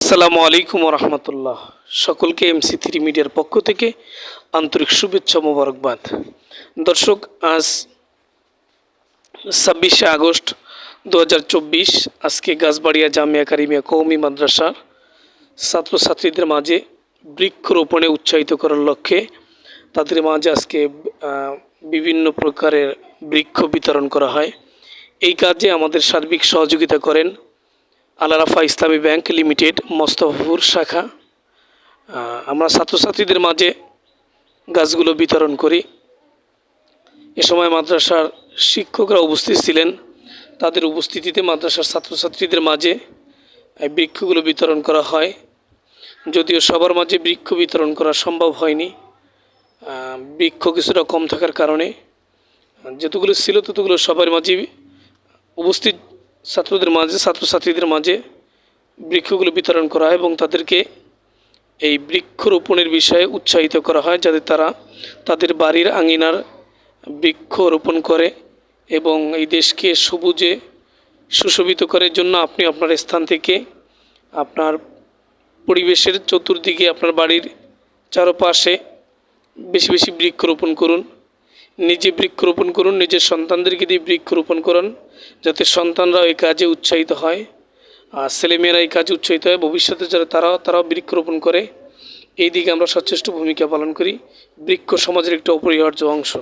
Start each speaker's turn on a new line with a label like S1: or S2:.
S1: আসসালামু আলাইকুম রহমতুল্লাহ। সকলকে MC3 মিডিয়ার পক্ষ থেকে আন্তরিক শুভেচ্ছা মোবারকবাদ। দর্শক, আজ 26শে আগস্ট 2024। আজকে গাছবাড়িয়া জামিয়া কারিমিয়া কওমি মাদ্রাসার ছাত্রছাত্রীদের মাঝে বৃক্ষরোপণে উৎসাহিত করার লক্ষ্যে তাদের মাঝে আজকে বিভিন্ন প্রকারের বৃক্ষ বিতরণ করা হয়। এই কাজে আমাদের সার্বিক সহযোগিতা করেন আল রাফা ইসলামী ব্যাংক লিমিটেড মোস্তফাপুর শাখা। আমরা ছাত্রছাত্রীদের মাঝে গাছগুলো বিতরণ করি। এ সময় মাদ্রাসার শিক্ষকরা উপস্থিত ছিলেন। তাদের উপস্থিতিতে মাদ্রাসার ছাত্রছাত্রীদের মাঝে এই বৃক্ষগুলো বিতরণ করা হয়। যদিও সবার মাঝে বৃক্ষ বিতরণ করা সম্ভব হয়নি, বৃক্ষ কিছুটা কম থাকার কারণে। যতগুলো ছিল ততগুলো সবার মাঝে উপস্থিত ছাত্রছাত্রীদের মাঝে বৃক্ষগুলো বিতরণ করা হয় এবং তাদেরকে এই বৃক্ষরোপণের বিষয়ে উৎসাহিত করা হয়, যাতে তারা তাদের বাড়ির আঙিনার বৃক্ষ রোপণ করে এবং এই দেশকে সবুজে সুশোভিত করার জন্য আপনি আপনার স্থান থেকে আপনার পরিবেশের চতুর্দিকে আপনার বাড়ির চারপাশে বেশি বেশি বৃক্ষরোপণ করুন। নিজে বৃক্ষরোপণ করুন, নিজের সন্তানদেরকে দিয়ে বৃক্ষরোপণ করুন, যাতে সন্তানরাও এই কাজে উৎসাহিত হয় আর ছেলেমেয়েরা এই কাজে উৎসাহিত হয়। ভবিষ্যতে যারা তারাও বৃক্ষরোপণ করে, এই দিকে আমরা সচেষ্ট ভূমিকা পালন করি। বৃক্ষ সমাজের একটা অপরিহার্য অংশ।